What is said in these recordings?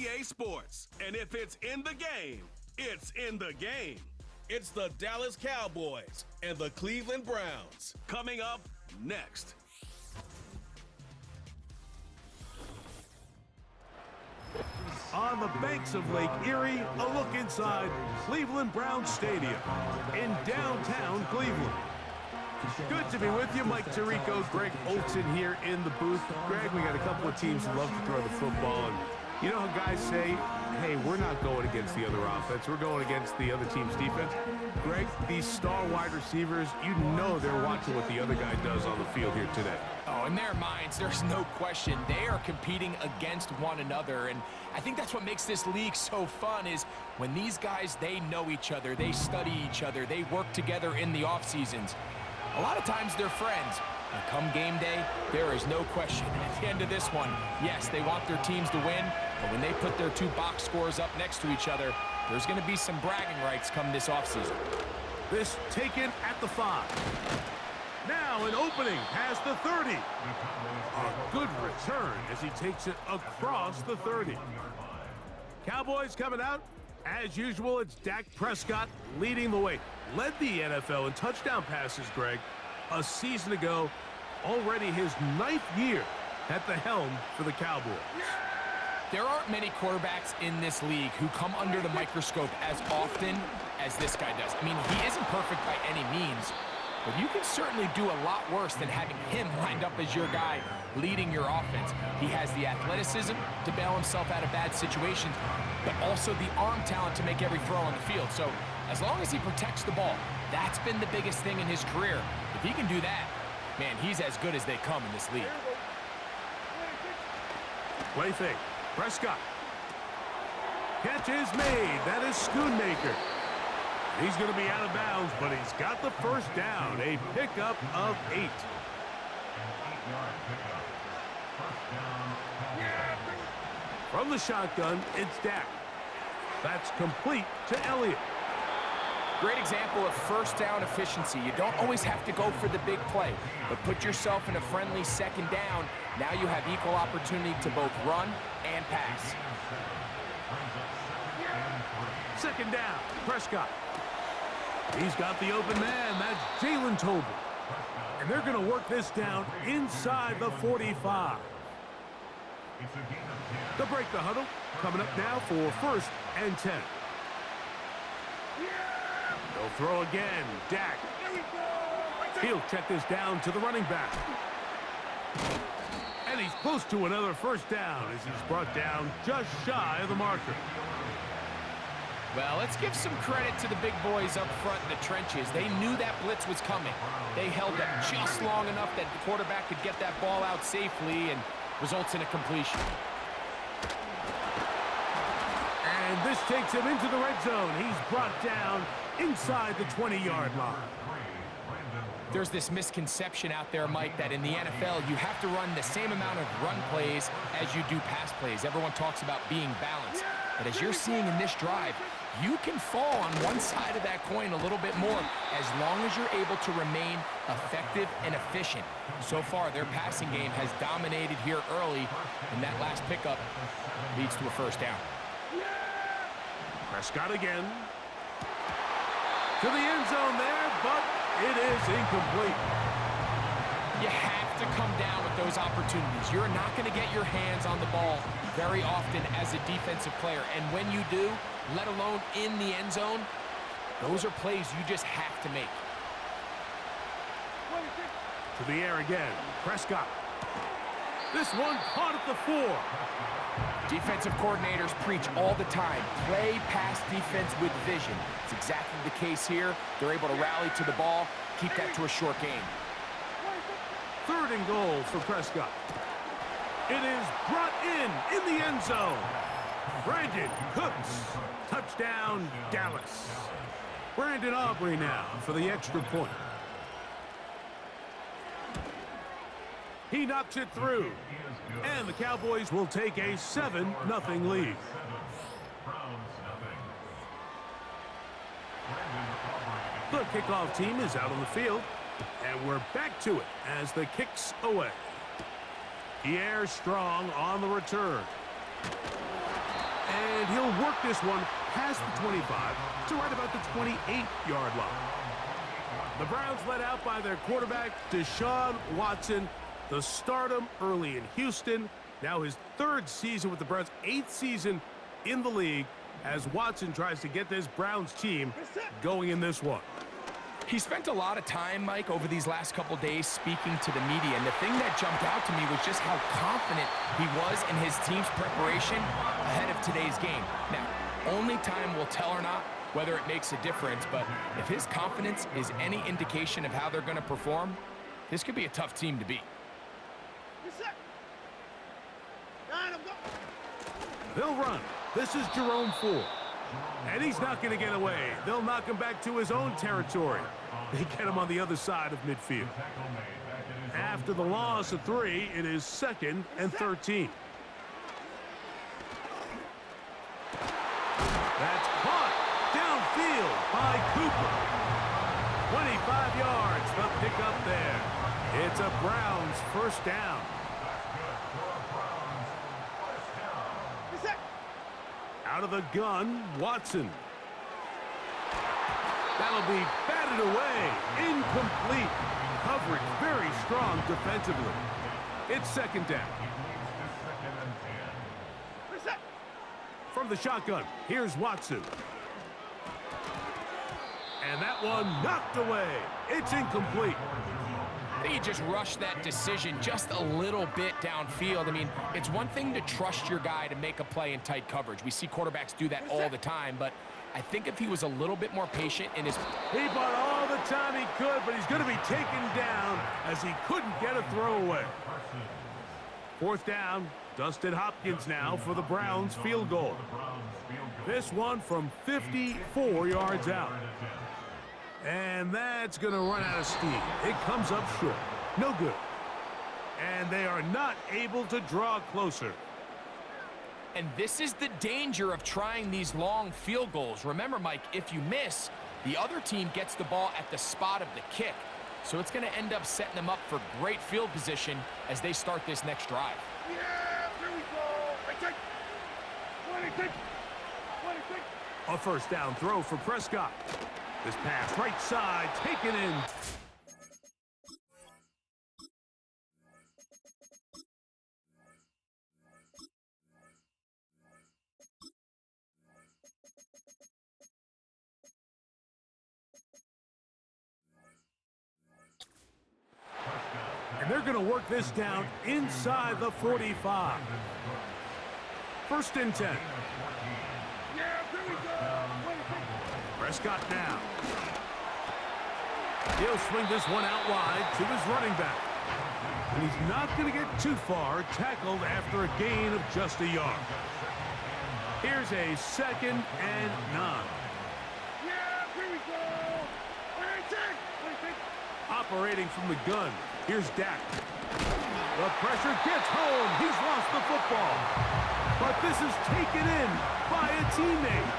EA Sports. And if it's in the game, it's in the game. It's the Dallas Cowboys and the Cleveland Browns. Coming up next. On the banks of Lake Erie, a look inside Cleveland Browns Stadium in downtown Cleveland. Good to be with you. Mike Tirico, Greg Olson here in the booth. Greg, we got a couple of teams who love to throw the football. And you know how guys say, hey, we're not going against the other offense. We're going against the other team's defense. Greg, these star wide receivers, you know they're watching what the other guy does on the field here today. Oh, in their minds, there's no question. They are competing against one another. And I think that's what makes this league so fun is when these guys, they know each other. They study each other. They work together in the off seasons. A lot of times they're friends. And come game day, there is no question. At the end of this one, yes, they want their teams to win, but when they put their two box scores up next to each other, there's going to be some bragging rights come this offseason. This taken at the 5. Now an opening past the 30. A good return as he takes it across the 30. Cowboys coming out. As usual, it's Dak Prescott leading the way. Led the NFL in touchdown passes, Greg, a season ago. Already his 9th year at the helm for the Cowboys. There aren't many quarterbacks in this league who come under the microscope as often as this guy does. I mean, he isn't perfect by any means, but you can certainly do a lot worse than having him lined up as your guy leading your offense. He has the athleticism to bail himself out of bad situations, but also the arm talent to make every throw on the field. So as long as he protects the ball, that's been the biggest thing in his career. If he can do that, man, he's as good as they come in this league. Play fake. Prescott. Catch is made. That is Schoonmaker. He's going to be out of bounds, but he's got the first down. A pickup of 8. From the shotgun, it's Dak. That's complete to Elliott. Great example of first down efficiency. You don't always have to go for the big play, but put yourself in a friendly second down. Now you have equal opportunity to both run and pass. Second down, Prescott. He's got the open man. That's Jalen Tolbert. And they're going to work this down inside the 45. To break the huddle, coming up now for 1st and 10. They'll throw again. Dak. He'll check this down to the running back. And he's close to another first down as he's brought down just shy of the marker. Well, let's give some credit to the big boys up front in the trenches. They knew that blitz was coming. They held up just long enough that the quarterback could get that ball out safely and results in a completion. And this takes him into the red zone. He's brought down inside the 20-yard line. There's this misconception out there, Mike, that in the NFL you have to run the same amount of run plays as you do pass plays. Everyone talks about being balanced. But as you're seeing in this drive, you can fall on one side of that coin a little bit more as long as you're able to remain effective and efficient. So far, their passing game has dominated here early, and that last pickup leads to a first down. Prescott again. To the end zone there, but it is incomplete. You have to come down with those opportunities. You're not going to get your hands on the ball very often as a defensive player. And when you do, let alone in the end zone, those are plays you just have to make. To the air again. Prescott. This one caught at the 4. Defensive coordinators preach all the time, play pass defense with vision. It's exactly the case here. They're able to rally to the ball, keep that to a short game. 3rd and goal for Prescott. It is brought in the end zone. Brandon Cooks. Touchdown, Dallas. Brandon Aubrey now for the extra point. He knocks it through. And the Cowboys will take a 7-0 lead. The kickoff team is out on the field. And we're back to it as the kick's away. Pierre Strong on the return. And he'll work this one past the 25 to right about the 28-yard line. The Browns led out by their quarterback, Deshaun Watson, the stardom early in Houston. Now his 3rd season with the Browns, 8th season in the league, as Watson tries to get this Browns team going in this one. He spent a lot of time, Mike, over these last couple days speaking to the media, and the thing that jumped out to me was just how confident he was in his team's preparation ahead of today's game. Now, only time will tell or not whether it makes a difference, but if his confidence is any indication of how they're going to perform, this could be a tough team to beat. They'll run. This is Jerome Ford. And he's not going to get away. They'll knock him back to his own territory. They get him on the other side of midfield. After the loss of 3, it is 2nd and 13. That's caught downfield by Cooper. 25 yards, the pickup there. It's a Browns first down. Out of the gun, Watson. That'll be batted away. Incomplete. Coverage very strong defensively. It's 2nd down. From the shotgun, here's Watson. And that one knocked away. It's incomplete. I think he just rushed that decision just a little bit downfield. I mean, it's one thing to trust your guy to make a play in tight coverage. We see quarterbacks do that all the time, but I think if he was a little bit more patient in his... He bought all the time he could, but he's going to be taken down as he couldn't get a throwaway. 4th down, Dustin Hopkins now for the Browns field goal. This one from 54 yards out. And that's going to run out of steam. It comes up short. No good. And they are not able to draw closer. And this is the danger of trying these long field goals. Remember, Mike, if you miss, the other team gets the ball at the spot of the kick. So it's going to end up setting them up for great field position as they start this next drive. Yeah, here we go. A first down throw for Prescott. This pass right side, taken in. And they're going to work this down inside the 45. 1st and 10. Prescott now. He'll swing this one out wide to his running back. And he's not going to get too far, tackled after a gain of just a yard. Here's a 2nd and 9. Operating from the gun, here's Dak. The pressure gets home. He's lost the football. But this is taken in by a teammate.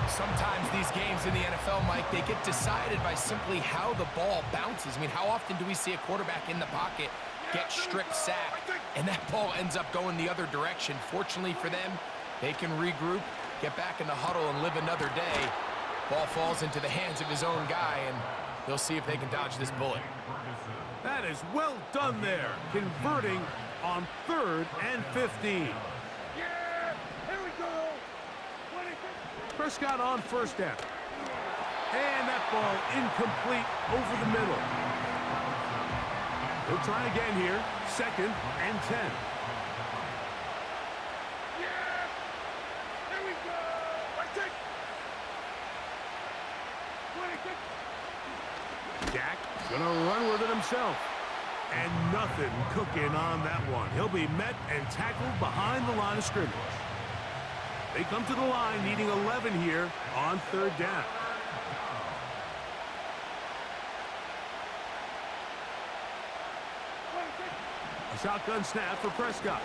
Sometimes these games in the NFL, Mike, they get decided by simply how the ball bounces. I mean, how often do we see a quarterback in the pocket get strip sacked, and that ball ends up going the other direction? Fortunately for them, they can regroup, get back in the huddle, and live another day. Ball falls into the hands of his own guy, and they'll see if they can dodge this bullet. That is well done there, converting on 3rd and 15. Prescott on first down. And that ball incomplete over the middle. He'll try again here. 2nd and 10. Here we go. Dak gonna run with it himself. And nothing cooking on that one. He'll be met and tackled behind the line of scrimmage. They come to the line needing 11 here on 3rd down. A shotgun snap for Prescott.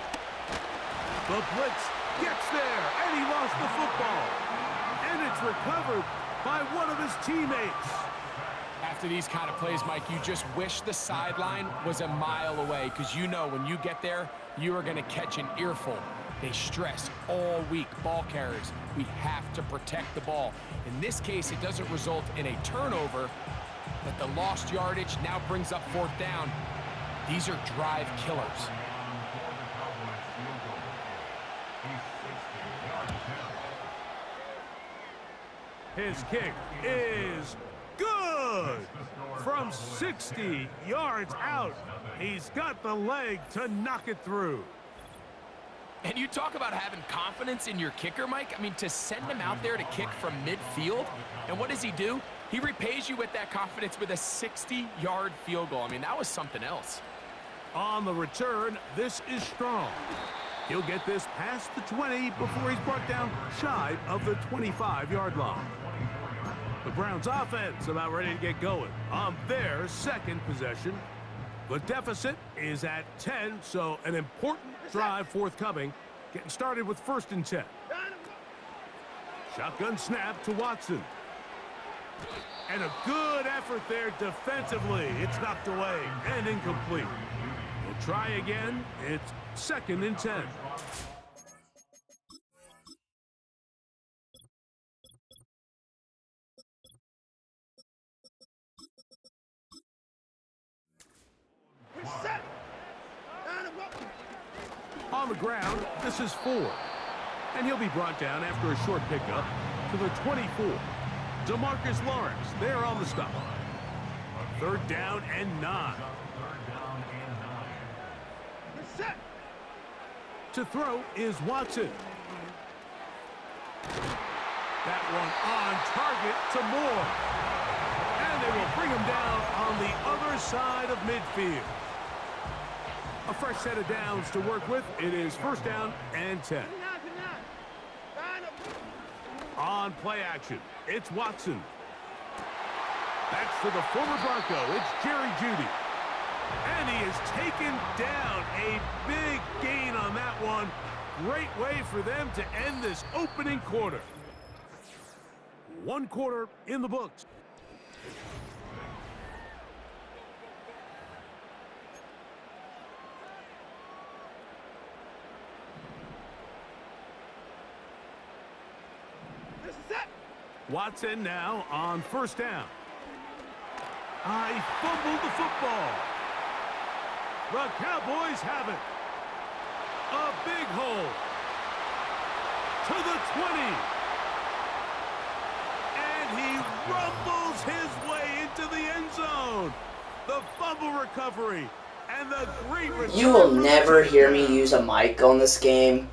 The blitz gets there, and he lost the football. And it's recovered by one of his teammates. After these kind of plays, Mike, you just wish the sideline was a mile away, because you know when you get there, you are going to catch an earful. They stress all week, ball carriers. We have to protect the ball. In this case, it doesn't result in a turnover, but the lost yardage now brings up 4th down. These are drive killers. His kick is good! From 60 yards out, he's got the leg to knock it through. And you talk about having confidence in your kicker, Mike. I mean, to send him out there to kick from midfield, and what does he do? He repays you with that confidence with a 60-yard field goal. I mean, that was something else. On the return, this is strong. He'll get this past the 20 before he's brought down shy of the 25-yard line. The Browns offense about ready to get going on their second possession. The deficit is at 10, so an important drive forthcoming. Getting started with 1st and 10. Shotgun snap to Watson. And a good effort there defensively. It's knocked away and incomplete. We'll try again. It's 2nd and 10. On the ground, this is 4. And he'll be brought down after a short pickup to the 24. DeMarcus Lawrence there on the stop. 3rd down and 9. To throw is Watson. That one on target to Moore. And they will bring him down on the other side of midfield. A fresh set of downs to work with. It is 1st down and 10. On play action, it's Watson. That's to the former Bronco. It's Jerry Jeudy. And he is taken down. A big gain on that one. Great way for them to end this opening quarter. 1 quarter in the books. Watson now on 1st down. He fumbled the football. The Cowboys have it. A big hole. To the 20. And he rumbles his way into the end zone. The fumble recovery and the great return. You will never hear me use a mic on this game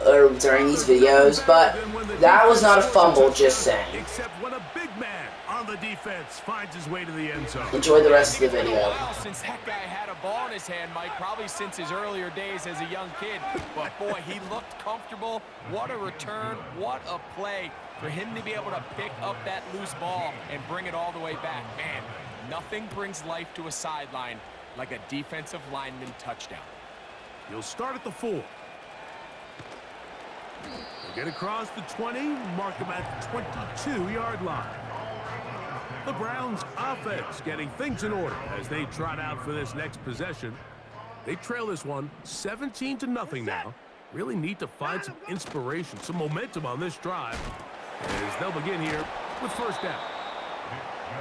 or during these videos, but that was not a fumble, just saying. Except when a big man on the defense finds his way to the end zone. Enjoy the rest of the video. Since that guy had a ball in his hand, Mike, probably since his earlier days as a young kid. But boy, he looked comfortable. What a return, what a play for him to be able to pick up that loose ball and bring it all the way back. Man, nothing brings life to a sideline like a defensive lineman touchdown. He'll start at the 4. He'll get across the 20, mark him at the 22-yard line. The Browns offense getting things in order as they trot out for this next possession. They trail this one 17-0 now. Really need to find some inspiration, some momentum on this drive as they'll begin here with 1st down.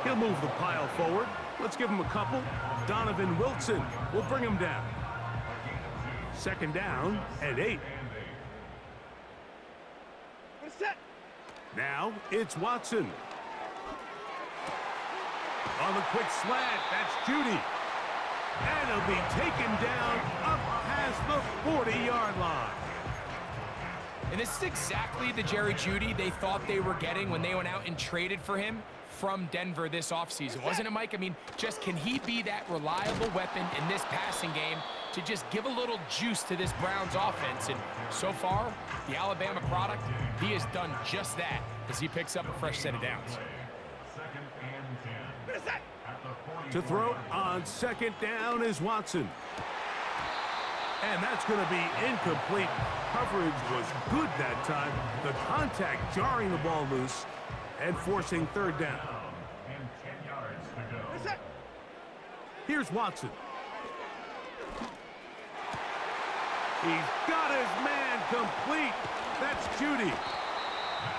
He'll move the pile forward. Let's give him a couple. Donovan Wilson will bring him down. 2nd down and 8. Now it's Watson. On the quick slant, that's Jeudy. And he'll be taken down up past the 40-yard line. And this is exactly the Jerry Jeudy they thought they were getting when they went out and traded for him from Denver this offseason, wasn't it, Mike? I mean, just can he be that reliable weapon in this passing game to just give a little juice to this Browns offense? And so far, the Alabama product, he has done just that as he picks up a fresh set of downs. To throw on 2nd down is Watson. And that's going to be incomplete. Coverage was good that time. The contact jarring the ball loose and forcing 3rd down. Here's Watson. He's got his man complete. That's Judy.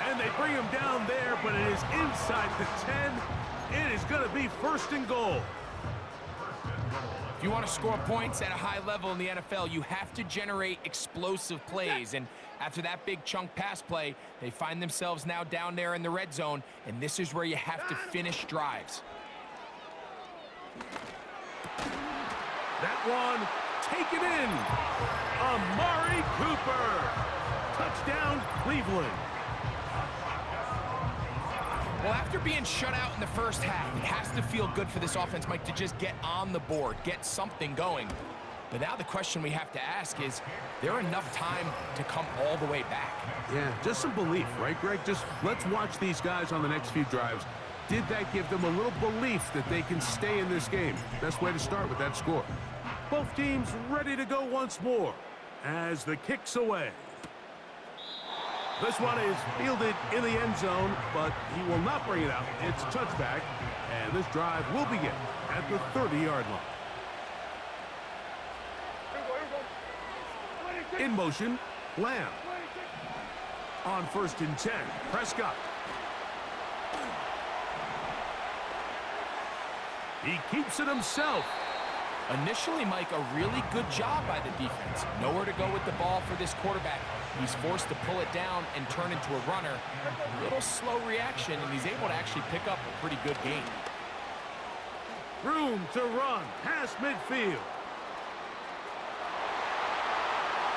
And they bring him down there, but it is inside the 10. It is going to be 1st and goal. If you want to score points at a high level in the NFL, you have to generate explosive plays. And after that big chunk pass play, they find themselves now down there in the red zone, and this is where you have to finish drives. That one taken in. Amari Cooper. Touchdown, Cleveland. Well, after being shut out in the first half, it has to feel good for this offense, Mike, to just get on the board, get something going. But now the question we have to ask is there enough time to come all the way back? Yeah, just some belief, right, Greg? Just let's watch these guys on the next few drives. Did that give them a little belief that they can stay in this game? Best way to start with that score. Both teams ready to go once more as the kick's away. This one is fielded in the end zone, but he will not bring it out. It's a touchback, and this drive will begin at the 30-yard line. In motion, Lamb. On 1st and 10, Prescott. He keeps it himself. Initially, Mike, a really good job by the defense. Nowhere to go with the ball for this quarterback. He's forced to pull it down and turn into a runner. A little slow reaction, and he's able to actually pick up a pretty good gain. Room to run past midfield.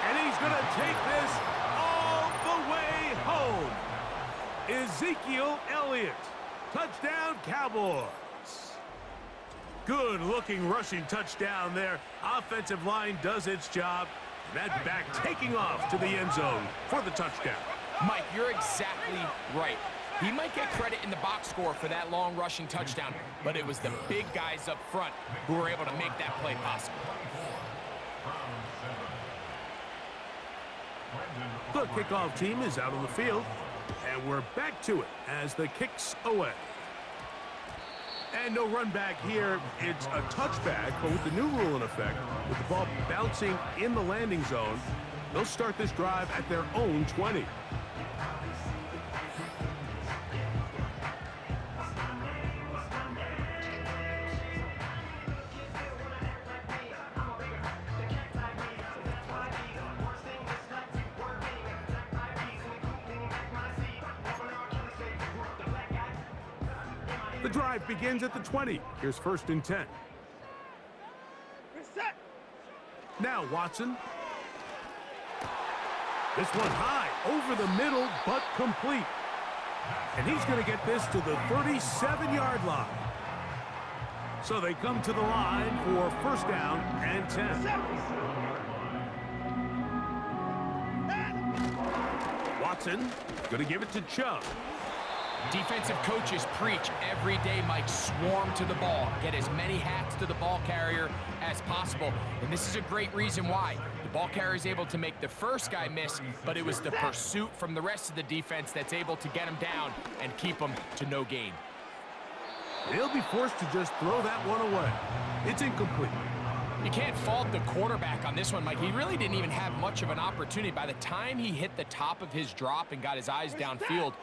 And he's going to take this all the way home. Ezekiel Elliott. Touchdown, Cowboys. Good-looking rushing touchdown there. Offensive line does its job. That back taking off to the end zone for the touchdown. Mike, you're exactly right. He might get credit in the box score for that long rushing touchdown, but it was the big guys up front who were able to make that play possible. The kickoff team is out on the field, and we're back to it as the kick's away. And no run back here. It's a touchback, but with the new rule in effect, with the ball bouncing in the landing zone, they'll start this drive at their own 20. The drive begins at the 20. Here's 1st and 10. Now Watson. This one high, over the middle, but complete. And he's going to get this to the 37-yard line. So they come to the line for 1st down and 10. Watson going to give it to Chubb. Defensive coaches preach every day, Mike, swarm to the ball. Get as many hats to the ball carrier as possible. And this is a great reason why. The ball carrier is able to make the first guy miss, but it was the pursuit from the rest of the defense that's able to get him down and keep him to no gain. He'll be forced to just throw that one away. It's incomplete. You can't fault the quarterback on this one, Mike. He really didn't even have much of an opportunity. By the time he hit the top of his drop and got his eyes downfield,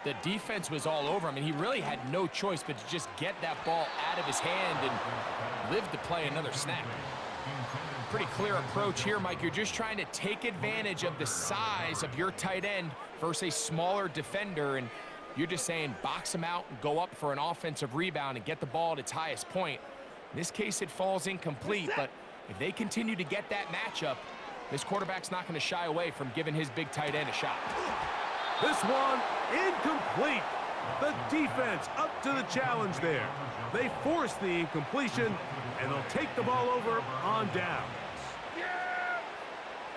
the defense was all over him, and he really had no choice but to just get that ball out of his hand and live to play another snap. Pretty clear approach here, Mike. You're just trying to take advantage of the size of your tight end versus a smaller defender, and you're just saying box him out and go up for an offensive rebound and get the ball at its highest point. In this case, it falls incomplete, but if they continue to get that matchup, this quarterback's not going to shy away from giving his big tight end a shot. This one incomplete. The defense up to the challenge there. They force the incompletion, and they'll take the ball over on downs. Yeah!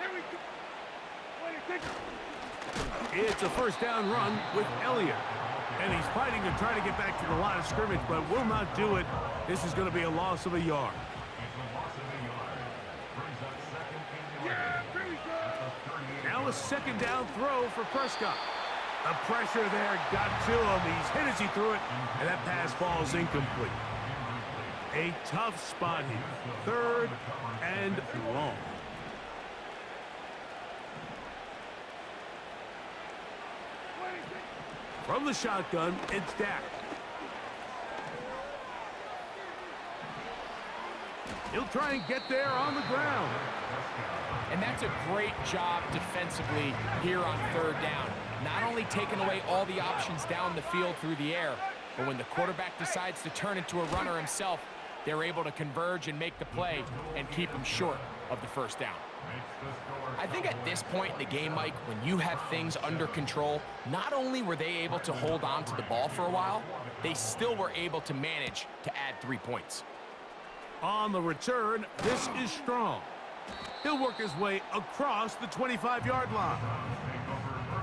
Here we go. It's a 1st down run with Elliott. And he's fighting to try to get back to the line of scrimmage, but will not do it. This is going to be a loss of a yard. Yeah, here we go. Now a 2nd down throw for Prescott. The pressure there got to him. He's hit as he threw it, and that pass falls incomplete. A tough spot here. 3rd and long. From the shotgun, it's Dak. He'll try and get there on the ground. And that's a great job defensively here on third down. Not only taking away all the options down the field through the air, but when the quarterback decides to turn into a runner himself, they're able to converge and make the play and keep him short of the first down. I think at this point in the game, Mike, when you have things under control, not only were they able to hold on to the ball for a while, they still were able to manage to add 3 points. On the return, this is Strong. He'll work his way across the 25-yard line.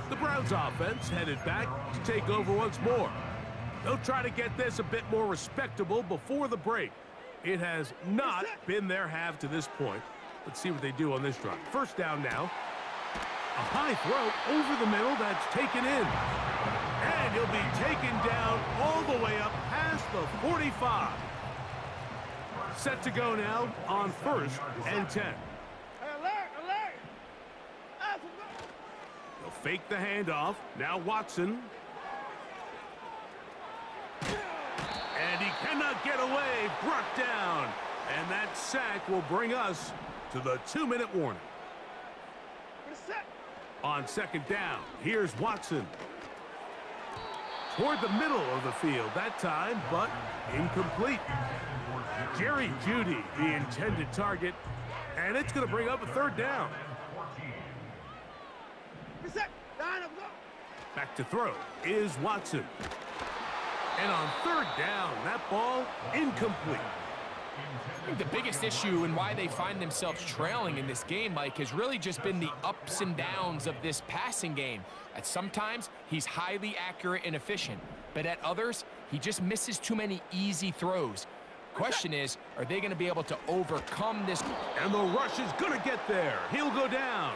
The Browns offense headed back to take over once more. They'll try to get this a bit more respectable before the break. It has not been their half to this point. Let's see what they do on this drive. First down now. A high throw over the middle that's taken in. And he'll be taken down all the way up past the 45. Set to go now on 1st and 10. They'll fake the handoff. Now Watson. And he cannot get away. Brought down. And that sack will bring us to the 2-minute warning. On 2nd down, here's Watson. Toward the middle of the field that time, but incomplete. Jerry Jeudy, the intended target, and it's going to bring up a 3rd down. Back to throw is Watson. And on 3rd down, that ball incomplete. I think the biggest issue and why they find themselves trailing in this game, Mike, has really just been the ups and downs of this passing game. At sometimes, he's highly accurate and efficient, but at others, he just misses too many easy throws. Question is, are they going to be able to overcome this? And the rush is going to get there. He'll go down.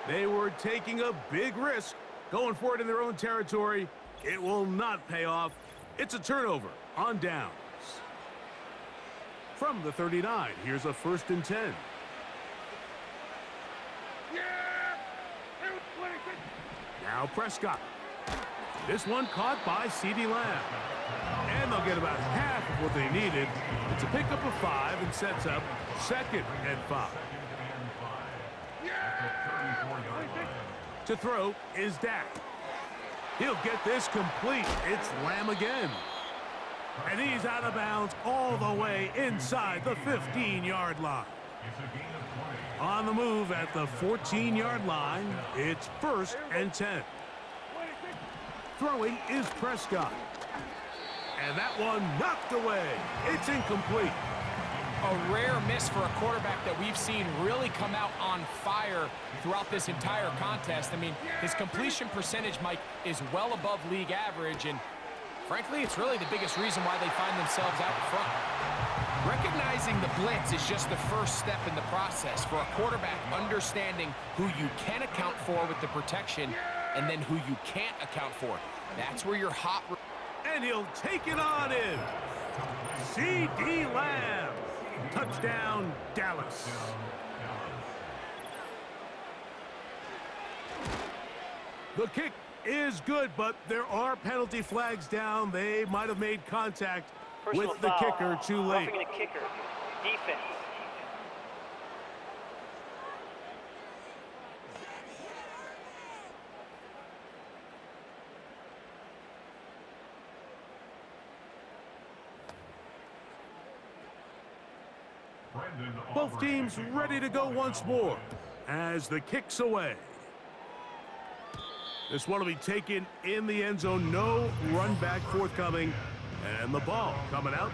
They were taking a big risk, going for it in their own territory. It will not pay off. It's a turnover on downs. From the 39, here's a 1st and 10. Now Prescott. This one caught by CeeDee Lamb. And they'll get about half of what they needed. It's a pickup of 5 and sets up 2nd and 5. To throw is Dak. He'll get this complete. It's Lamb again. And he's out of bounds all the way inside the 15-yard line. On the move at the 14-yard line, it's 1st and 10. Throwing is Prescott. And that one knocked away. It's incomplete. A rare miss for a quarterback that we've seen really come out on fire throughout this entire contest. I mean, his completion percentage, Mike, is well above league average, and frankly, it's really the biggest reason why they find themselves out in front. Recognizing the blitz is just the first step in the process for a quarterback understanding who you can account for with the protection and then who you can't account for. That's where you're hot. And he'll take it on in. CeeDee Lamb. Touchdown, Dallas. The kick is good, but there are penalty flags down. They might have made contact with the kicker too late. Roughing the kicker. Defense. Both teams ready to go once more as the kick's away. This one will be taken in the end zone. No run back forthcoming. And the ball coming out.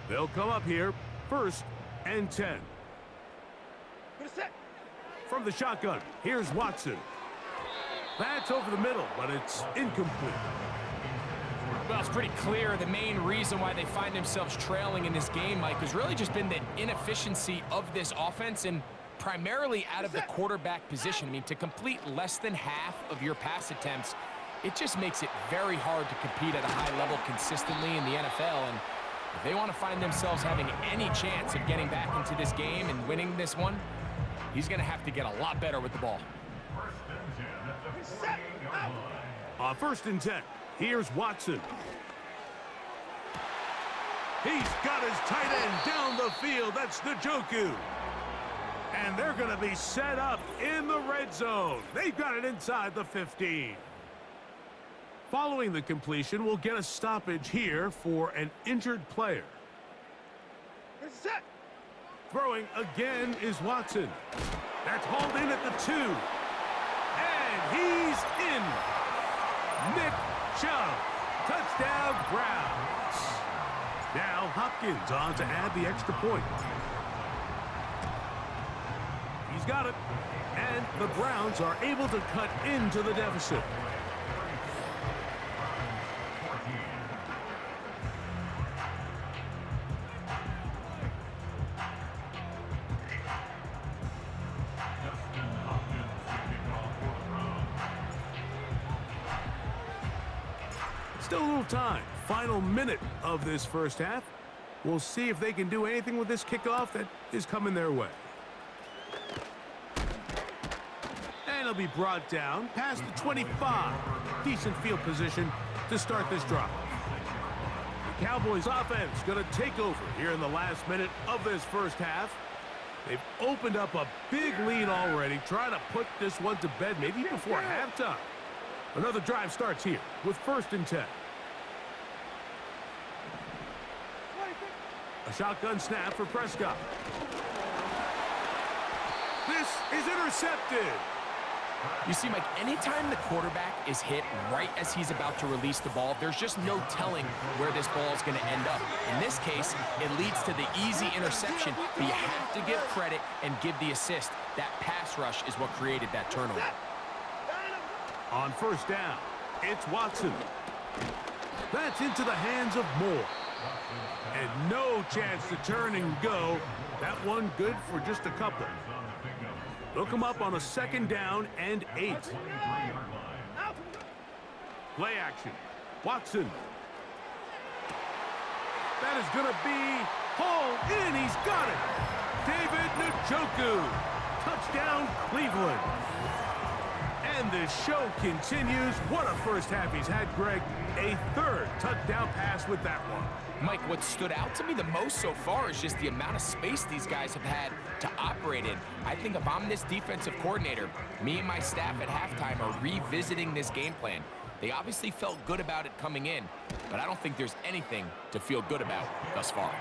They'll come up here. 1st and 10. From the shotgun, here's Watson. That's over the middle, but it's incomplete. Well, it's pretty clear the main reason why they find themselves trailing in this game, Mike, has really just been the inefficiency of this offense and primarily out of the quarterback position. I mean, to complete less than half of your pass attempts, it just makes it very hard to compete at a high level consistently in the NFL. And if they want to find themselves having any chance of getting back into this game and winning this one, He's going to have to get a lot better with the ball. On 1st and 10, here's Watson. He's got his tight end down the field. That's Njoku. And they're going to be set up in the red zone. They've got it inside the 15. Following the completion, we'll get a stoppage here for an injured player. Throwing again is Watson. That's hauled in at the 2. And he's in. Nick Chubb. Touchdown, Browns. Now Hopkins on to add the extra point. He's got it. And the Browns are able to cut into the deficit. Still a little time. Final minute of this first half. We'll see if they can do anything with this kickoff that is coming their way. And it'll be brought down past the 25. Decent field position to start this drive. The Cowboys offense going to take over here in the last minute of this first half. They've opened up a big lead already, trying to put this one to bed maybe before halftime. Another drive starts here with 1st and 10. A shotgun snap for Prescott. This is intercepted. You see, Mike, anytime the quarterback is hit right as he's about to release the ball, there's just no telling where this ball is going to end up. In this case, it leads to the easy interception, but you have to give credit and give the assist. That pass rush is what created that turnover. On 1st down, it's Watson. That's into the hands of Moore. And no chance to turn and go. That one good for just a couple. They'll come up on a 2nd down and 8. Play action. Watson. That is going to be hauled in. He's got it. David Njoku. Touchdown, Cleveland. And the show continues. What a first half he's had, Greg. A 3rd touchdown pass with that one. Mike, what stood out to me the most so far is just the amount of space these guys have had to operate in. I think if I'm this defensive coordinator, me and my staff at halftime are revisiting this game plan. They obviously felt good about it coming in, but I don't think there's anything to feel good about thus far.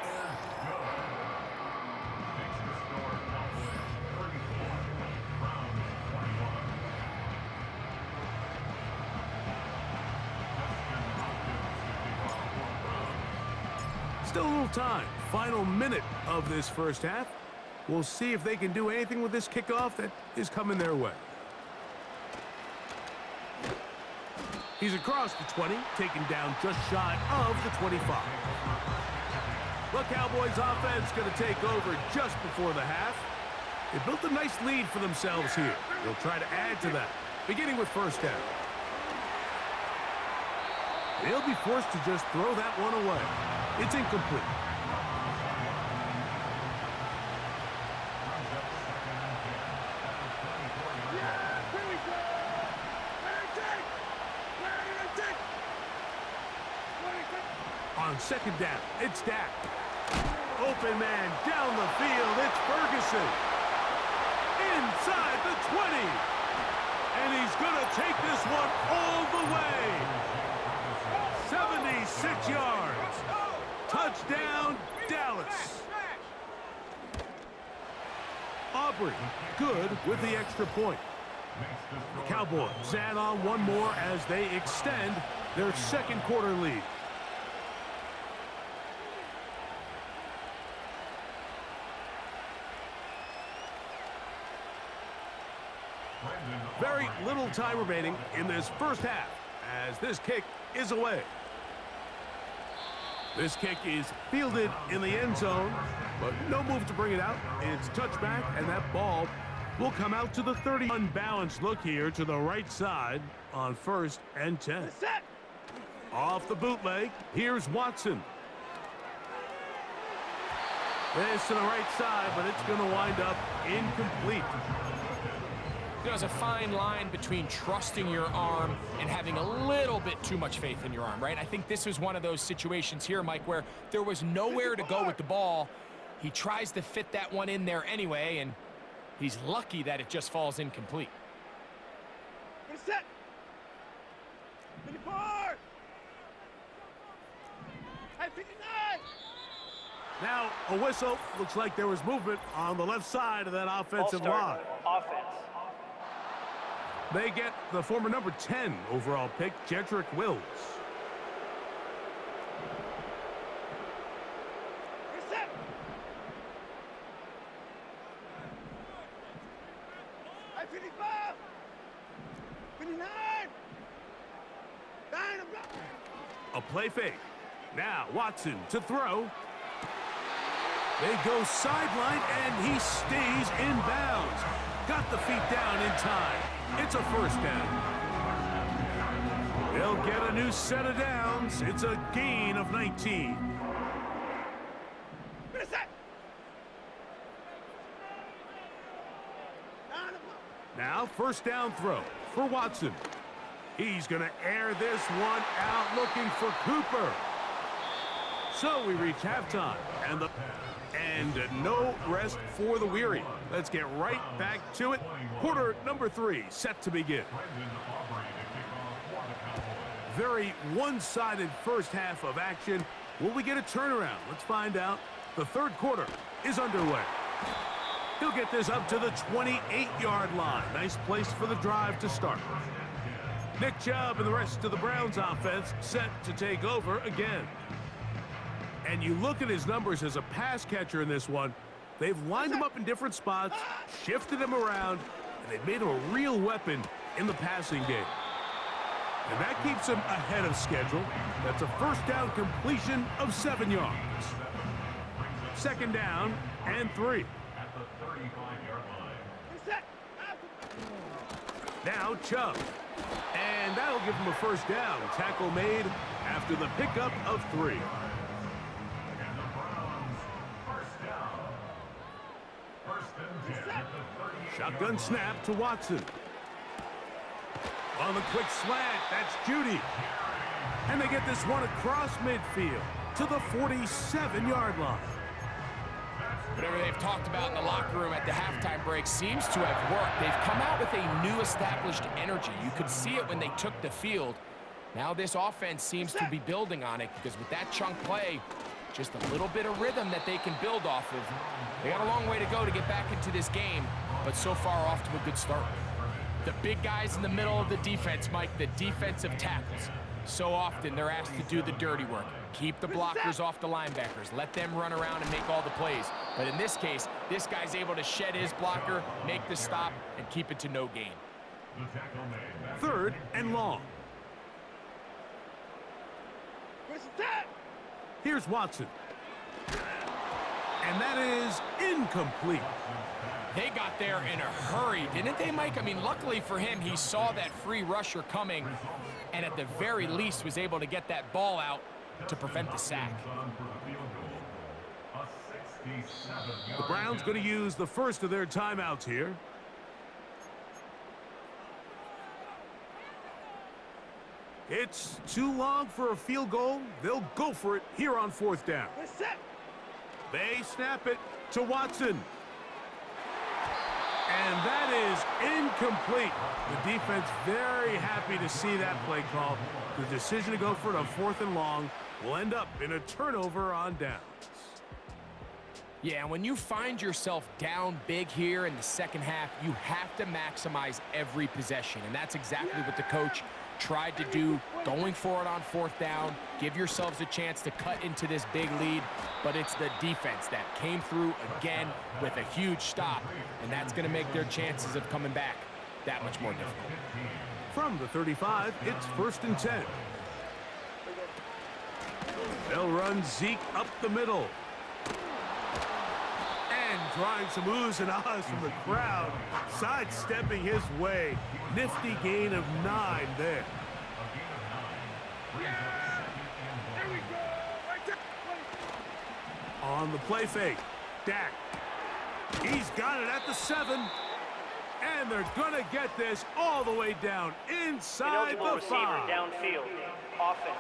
Still a little time. Final minute of this first half. We'll see if they can do anything with this kickoff that is coming their way. He's across the 20, taken down just shy of the 25. The Cowboys offense going to take over just before the half. They built a nice lead for themselves here. They'll try to add to that, beginning with 1st down. They'll be forced to just throw that one away. It's incomplete. On 2nd down, it's Dak. Open man down the field. It's Ferguson. Inside the 20. And he's going to take this one all the way. 76 yards. Touchdown, Dallas. Aubrey, good with the extra point. The Cowboys add on one more as they extend their 2nd quarter lead. Very little time remaining in this first half as this kick is away. This kick is fielded in the end zone, but no move to bring it out. It's touchback, and that ball will come out to the 30. Unbalanced look here to the right side on 1st and 10. Off the bootleg, here's Watson. This to the right side, but it's going to wind up incomplete. There's a fine line between trusting your arm and having a little bit too much faith in your arm, right? I think this was one of those situations here, Mike, where there was nowhere to go with the ball. He tries to fit that one in there anyway, and he's lucky that it just falls incomplete. Set. 54. 59. Now, a whistle. Looks like there was movement on the left side of that offensive line. Offense. They get the former number 10 overall pick, Jedrick Wills. Set. 55. 59. 9 o'clock. A play fake. Now, Watson to throw. They go sideline, and he stays in bounds. Got the feet down in time. It's a first down. They'll get a new set of downs. It's a gain of 19. Now, first down throw for Watson. He's going to air this one out looking for Cooper. So we reach halftime, and no rest for the weary. Let's get right back to it. Quarter number 3 set to begin. Very one-sided first half of action. Will we get a turnaround? Let's find out. The third quarter is underway. He'll get this up to the 28-yard line. Nice place for the drive to start. Nick Chubb and the rest of the Browns offense set to take over again. And you look at his numbers as a pass catcher in this one. They've lined him up in different spots, shifted him around, and they've made him a real weapon in the passing game. And that keeps him ahead of schedule. That's a first down completion of 7 yards. Second down and 3. Now Chubb. And that'll give him a first down. Tackle made after the pickup of 3. Shotgun snap to Watson. On the quick slant, that's Judy. And they get this one across midfield to the 47-yard line. Whatever they've talked about in the locker room at the halftime break seems to have worked. They've come out with a new established energy. You could see it when they took the field. Now this offense seems to be building on it because with that chunk play, just a little bit of rhythm that they can build off of. They got a long way to go to get back into this game, but so far off to a good start. The big guys in the middle of the defense, Mike, the defensive tackles. So often they're asked to do the dirty work. Keep the blockers off the linebackers. Let them run around and make all the plays. But in this case, this guy's able to shed his blocker, make the stop, and keep it to no gain. Third and long. Here's Watson. And that is incomplete. They got there in a hurry, didn't they, Mike? I mean, luckily for him, he saw that free rusher coming and at the very least was able to get that ball out to prevent the sack. The Browns going to use the first of their timeouts here. It's too long for a field goal. They'll go for it here on fourth down. They snap it to Watson. And that is incomplete. The defense very happy to see that play call. The decision to go for it on fourth and long will end up in a turnover on downs. Yeah, and when you find yourself down big here in the second half, you have to maximize every possession. And that's exactly what the coach tried to do, going for it on fourth down. Give yourselves a chance to cut into this big lead, but it's the defense that came through again with a huge stop, and that's going to make their chances of coming back that much more difficult. From the 35, it's first and 10. They'll run Zeke up the middle. And trying some oohs and ahs from the crowd, sidestepping his way. Nifty gain of 9 there. On the play fake, Dak. He's got it at the 7. And they're going to get this all the way down inside Ineligible the receiver 5. downfield. Offense.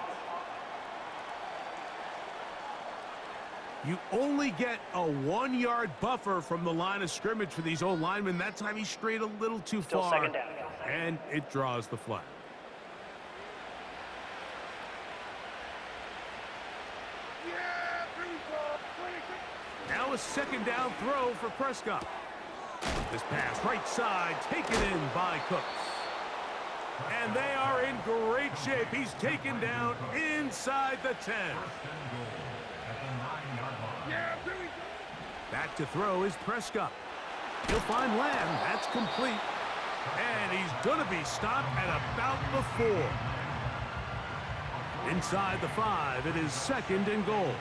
You only get a 1-yard buffer from the line of scrimmage for these old linemen. That time he strayed a little too Still far. second down. And it draws the flag. Now a second down throw for Prescott. This pass right side taken in by Cooks. And they are in great shape. He's taken down inside the 10. Back to throw is Prescott. He'll find Lamb. That's complete. And he's going to be stopped at about the 4. Inside the 5, it is 2nd and goal.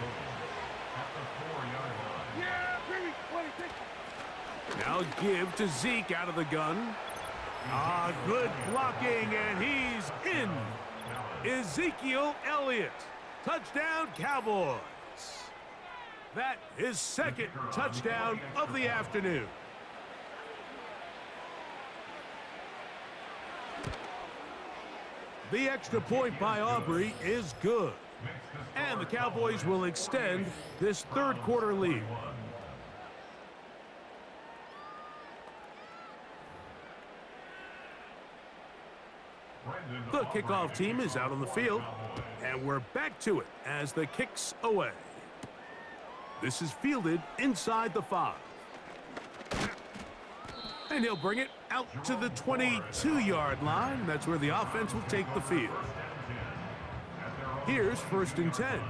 Now give to Zeke out of the gun. Good blocking, and he's in. Ezekiel Elliott. Touchdown, Cowboys. That is 2nd touchdown of the afternoon. The extra point by Aubrey is good. And the Cowboys will extend this 3rd quarter lead. The kickoff team is out on the field, and we're back to it as the kick's away. This is fielded inside the 5. And he'll bring it out to the 22-yard line. That's where the offense will take the field. Here's 1st and 10.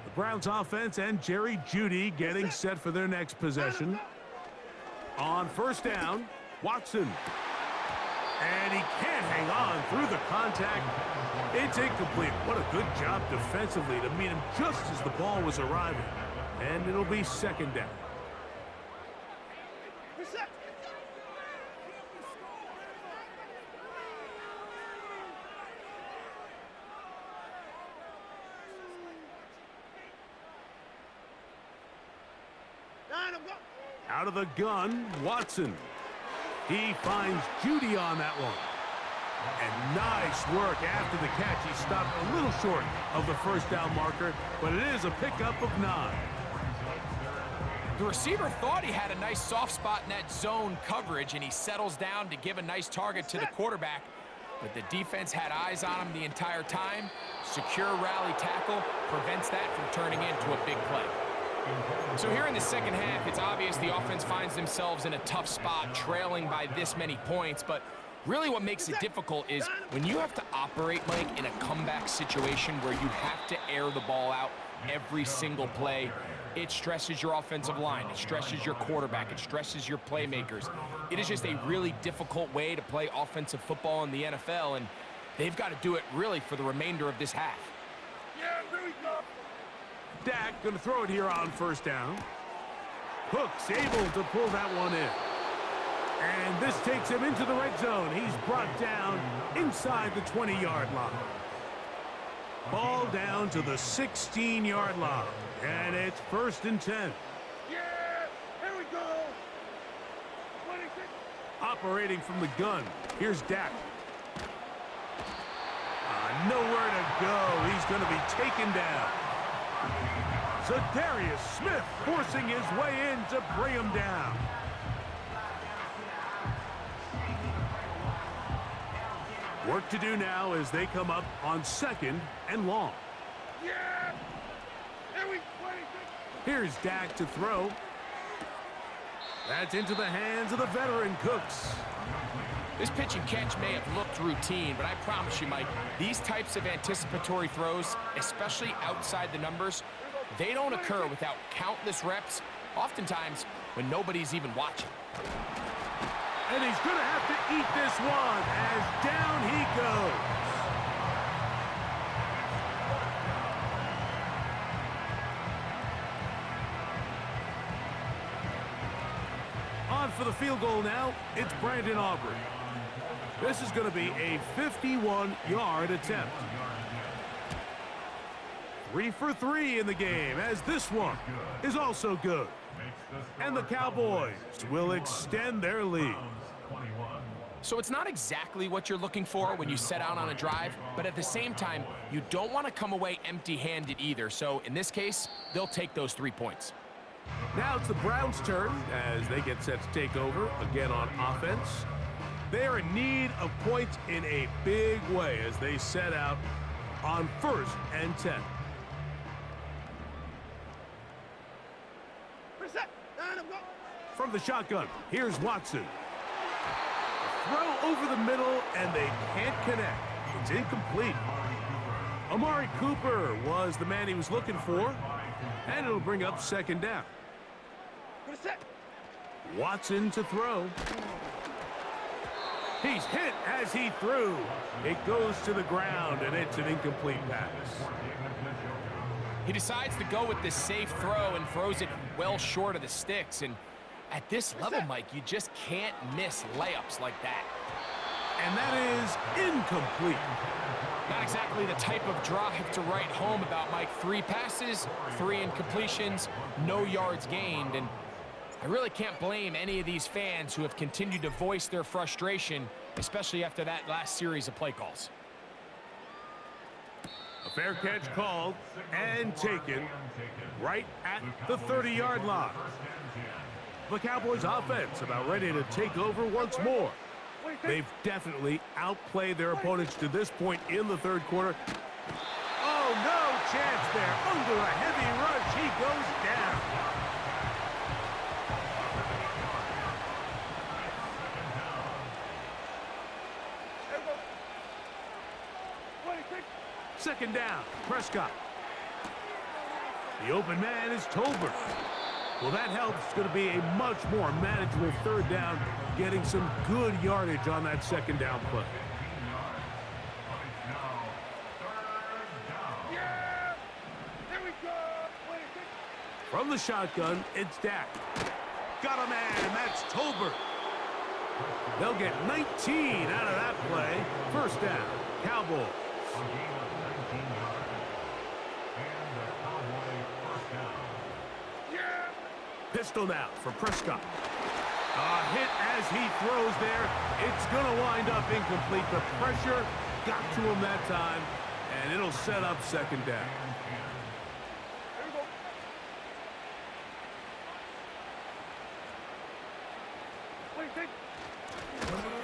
The Browns offense and Jerry Jeudy getting set for their next possession. On 1st down, Watson. And he can't hang on through the contact. It's incomplete. What a good job defensively to meet him just as the ball was arriving. And it'll be 2nd down. Out of the gun, Watson. He finds Jeudy on that one. And nice work after the catch. He stopped a little short of the 1st down marker, but it is a pickup of 9. The receiver thought he had a nice soft spot in that zone coverage, and he settles down to give a nice target to the quarterback. But the defense had eyes on him the entire time. Secure rally tackle prevents that from turning into a big play. So here in the 2nd half, it's obvious the offense finds themselves in a tough spot, trailing by this many points. But really what makes it difficult is when you have to operate, Mike, in a comeback situation where you have to air the ball out every single play, it stresses your offensive line, it stresses your quarterback, it stresses your playmakers. It is just a really difficult way to play offensive football in the NFL, and they've got to do it really for the remainder of this half. Dak going to throw it here on 1st down. Hook's able to pull that one in. And this takes him into the red zone. He's brought down inside the 20-yard line. Ball down to the 16-yard line. And it's 1st and 10. Yeah, here we go. 26. Operating from the gun. Here's Dak. Nowhere to go. He's going to be taken down. Darius Smith forcing his way in to bring him down. Work to do now as they come up on 2nd and long. Yeah. Here we 26. Here's Dak to throw. That's into the hands of the veteran Cooks. This pitch and catch may have looked routine, but I promise you, Mike, these types of anticipatory throws, especially outside the numbers, they don't occur without countless reps, oftentimes when nobody's even watching. And he's going to have to eat this one as down he goes. On for the field goal now, it's Brandon Aubrey. This is going to be a 51-yard attempt. 3 for 3 in the game, as this one is also good. And the Cowboys will extend their lead. So it's not exactly what you're looking for when you set out on a drive, but at the same time, you don't want to come away empty-handed either. So in this case, they'll take those 3 points. Now it's the Browns' turn as they get set to take over again on offense. They are in need of points in a big way as they set out on 1st and 10. From the shotgun, here's Watson. Throw over the middle, and they can't connect. It's incomplete. Amari Cooper was the man he was looking for, and it'll bring up 2nd down. Watson to throw. He's hit as he threw. It goes to the ground, and it's an incomplete pass. He decides to go with this safe throw and throws it well short of the sticks. And at this level, Mike, you just can't miss layups like that. And that is incomplete. Not exactly the type of drive to write home about, Mike. 3 passes, 3 incompletions, no yards gained. And I really can't blame any of these fans who have continued to voice their frustration, especially after that last series of play calls. A fair catch called and taken right at the 30-yard line. The Cowboys offense about ready to take over once more. They've definitely outplayed their opponents to this point in the 3rd quarter. Oh, no chance there. Under a heavy rush, he goes down. Second down, Prescott. The open man is Tolbert. Well, that helps. It's going to be a much more manageable 3rd down, getting some good yardage on that 2nd down play. Yeah! There we go! From the shotgun, it's Dak. Got a man, that's Tolbert. They'll get 19 out of that play. 1st down, Cowboys. Pistol now for Prescott. A hit as he throws there. It's going to wind up incomplete. The pressure got to him that time, and it'll set up 2nd down.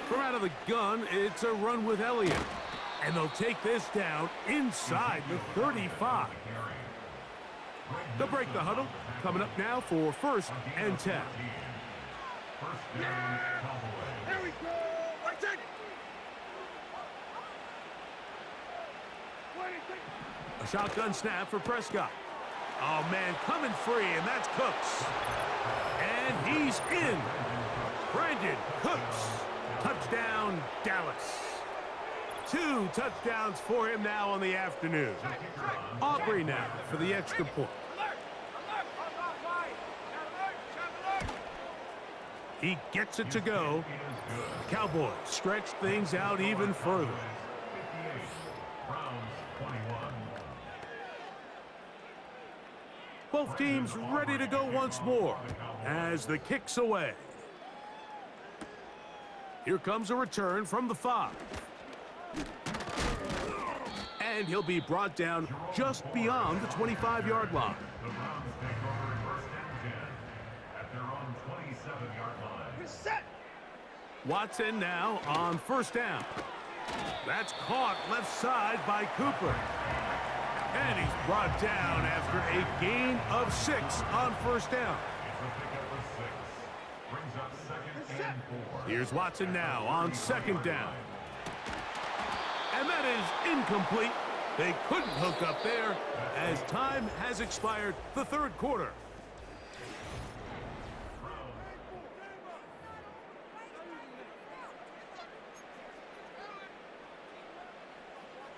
From out of the gun, it's a run with Elliott. And they'll take this down inside the 35. They'll break the huddle. Coming up now for 1st and 10. Yeah! There we go! Right there! A shotgun snap for Prescott. Oh, man, coming free, and that's Cooks. And he's in. Brandon Cooks. Touchdown, Dallas. 2 touchdowns for him now on the afternoon. Aubrey now for the extra point. He gets it to go. The Cowboys stretch things out even further. Both teams ready to go once more as the kick's away. Here comes a return from the 5. And he'll be brought down just beyond the 25-yard line. Watson now on 1st down. That's caught left side by Cooper. And he's brought down after a gain of 6 on 1st down. Here's Watson now on 2nd down. And that is incomplete. They couldn't hook up there as time has expired, the 3rd quarter.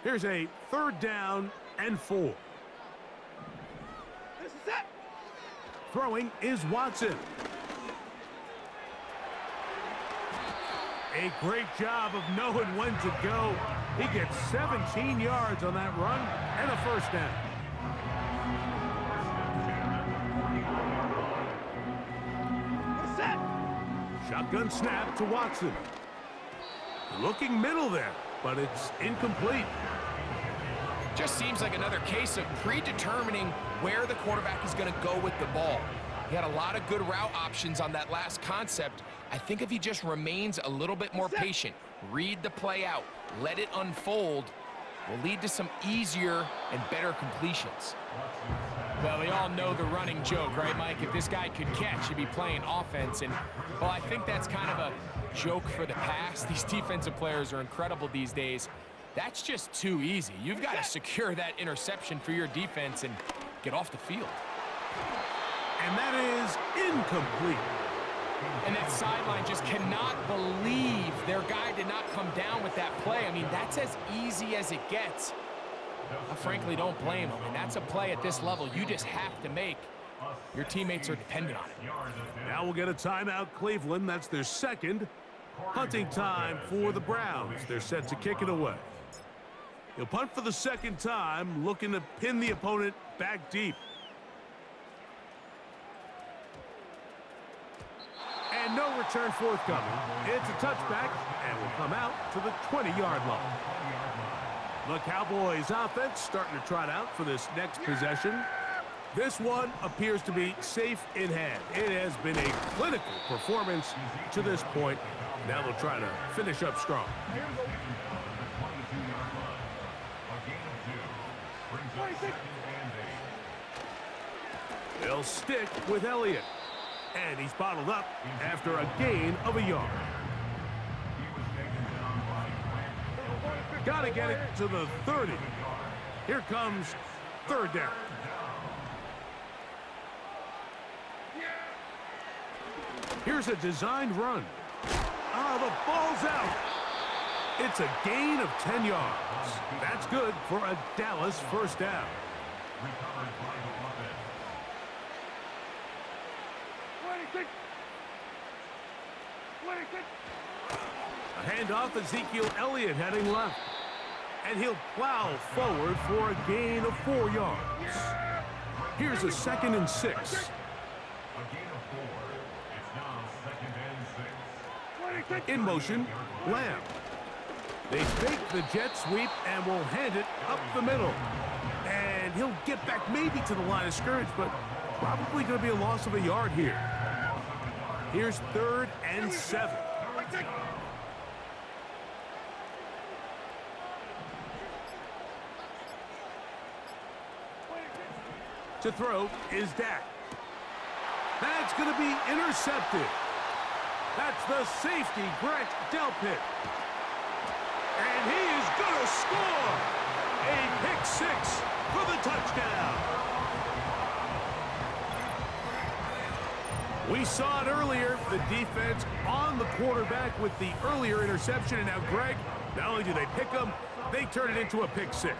Here's a 3rd down and 4. This is it! Throwing is Watson. A great job of knowing when to go. He gets 17 yards on that run and a 1st down. Shotgun snap to Watson. Looking middle there, but it's incomplete. Just seems like another case of predetermining where the quarterback is going to go with the ball. He had a lot of good route options on that last concept. I think if he just remains a little bit more patient, read the play out, let it unfold, will lead to some easier and better completions. Well, we all know the running joke, right, Mike? If this guy could catch, he'd be playing offense. And, well, I think that's kind of a joke for the past. These defensive players are incredible these days. That's just too easy. You've got to secure that interception for your defense and get off the field. And that is incomplete. And that sideline just cannot believe their guy did not come down with that play. I mean, that's as easy as it gets. I frankly don't blame him. And that's a play at this level you just have to make. Your teammates are dependent on it. Now we'll get a timeout, Cleveland. That's their second. Hunting time for the Browns. They're set to kick it away. He'll punt for the second time, looking to pin the opponent back deep. And no return forthcoming. It's a touchback, and will come out to the 20-yard line. The Cowboys offense starting to trot out for this next possession. This one appears to be safe in hand. It has been a clinical performance to this point. Now they'll try to finish up strong. They'll stick with Elliott. And he's bottled up after a gain of a yard. Got to get it to the 30. Here comes third down. Here's a designed run. The ball's out. It's a gain of 10 yards. That's good for a Dallas first down. A handoff, Ezekiel Elliott heading left. And he'll plow forward for a gain of 4 yards. Here's a 2nd and 6. In motion, Lamb. They fake the jet sweep and will hand it up the middle. And he'll get back maybe to the line of scrimmage, but probably going to be a loss of a yard here. Here's 3rd and 7. To throw is Dak. That's going to be intercepted. That's the safety, Grant Delpit. And he is going to score. A pick 6 for the touchdown. We saw it earlier, the defense on the quarterback with the earlier interception. And now, Greg, not only do they pick him, they turn it into a pick 6.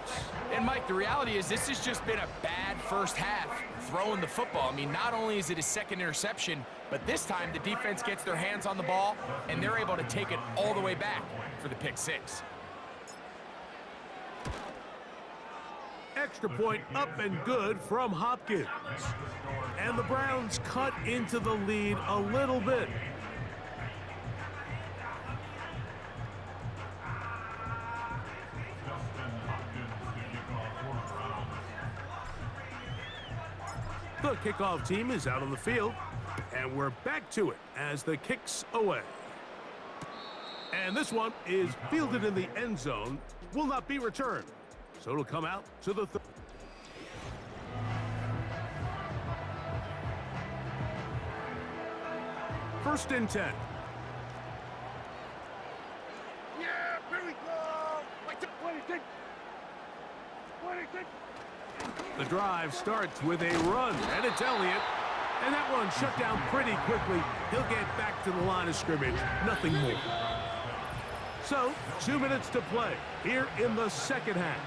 And, Mike, the reality is this has just been a bad first half throwing the football. I mean, not only is it his 2nd interception, but this time the defense gets their hands on the ball, and they're able to take it all the way back for the pick 6. Extra point up and good from Hopkins. And the Browns cut into the lead a little bit. The kickoff team is out on the field, and we're back to it as the kick's away. And this one is fielded in the end zone, will not be returned. So it'll come out to the 1st and 10. Yeah, here we go. Like the 26. The drive starts with a run, and it's Elliott. And that one shut down pretty quickly. He'll get back to the line of scrimmage, nothing more. So, 2 minutes to play here in the second half.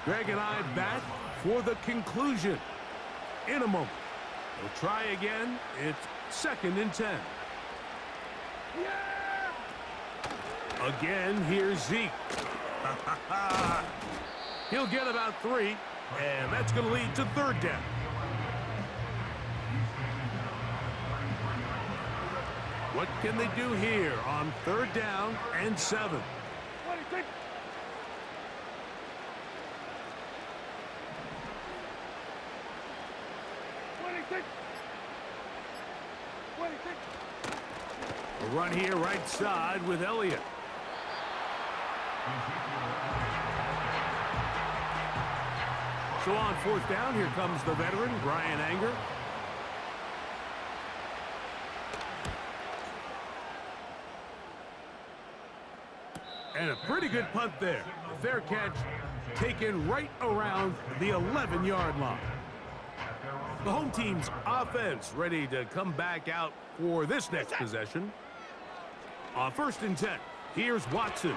Greg and I back for the conclusion in a moment. We'll try again. It's 2nd and 10. Again, here's Zeke. He'll get about 3, and that's going to lead to 3rd down. What can they do here on 3rd down and 7? A run here right side with Elliott. So on 4th down, here comes the veteran, Brian Anger. And a pretty good punt there. A fair catch taken right around the 11-yard line. The home team's offense ready to come back out for this next possession. On 1st and 10, here's Watson.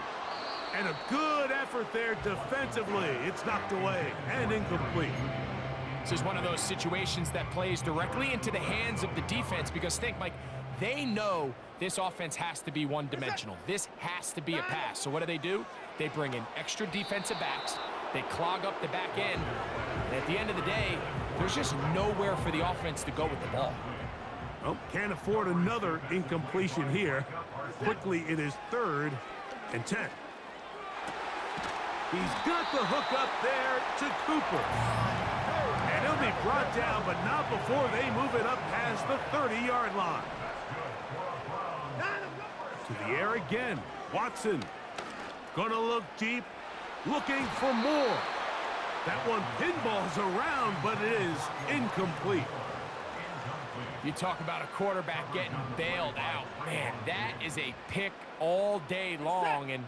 And a good effort there defensively. It's knocked away and incomplete. This is one of those situations that plays directly into the hands of the defense because think, Mike, they know this offense has to be one-dimensional. This has to be a pass. So what do? They bring in extra defensive backs. They clog up the back end. And at the end of the day, there's just nowhere for the offense to go with the ball. Well, can't afford another incompletion here. Quickly, it is 3rd and 10. He's got the hook up there to Cooper. And he'll be brought down, but not before they move it up past the 30-yard line. To the air again. Watson. Gonna look deep. Looking for more. That one pinballs around, but it is incomplete. You talk about a quarterback getting bailed out. Man, that is a pick all day long. And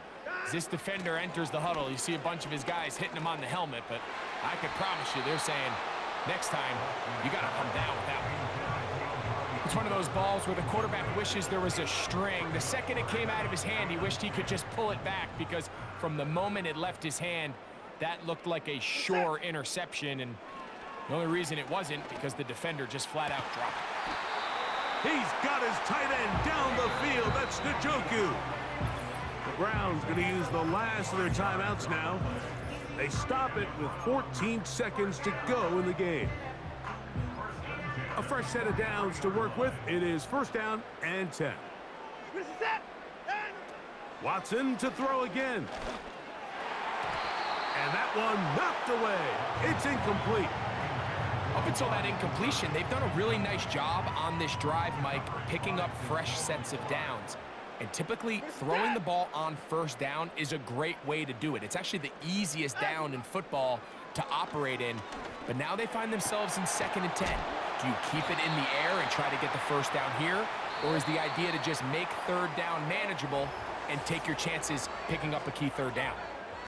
as this defender enters the huddle, you see a bunch of his guys hitting him on the helmet. But I can promise you, they're saying, next time, you got to come down with that one. It's one of those balls where the quarterback wishes there was a string. The second it came out of his hand, he wished he could just pull it back because from the moment it left his hand, that looked like a sure interception. And the only reason it wasn't because the defender just flat out dropped it. He's got his tight end down the field. That's Njoku. The Browns going to use the last of their timeouts now. They stop it with 14 seconds to go in the game. A fresh set of downs to work with. It is 1st down and 10. Watson to throw again. And that one knocked away. It's incomplete. Up until that incompletion, they've done a really nice job on this drive, Mike, picking up fresh sets of downs. And typically, throwing the ball on 1st down is a great way to do it. It's actually the easiest down in football to operate in. But now they find themselves in 2nd and 10. Do you keep it in the air and try to get the 1st down here? Or is the idea to just make 3rd down manageable and take your chances picking up a key 3rd down?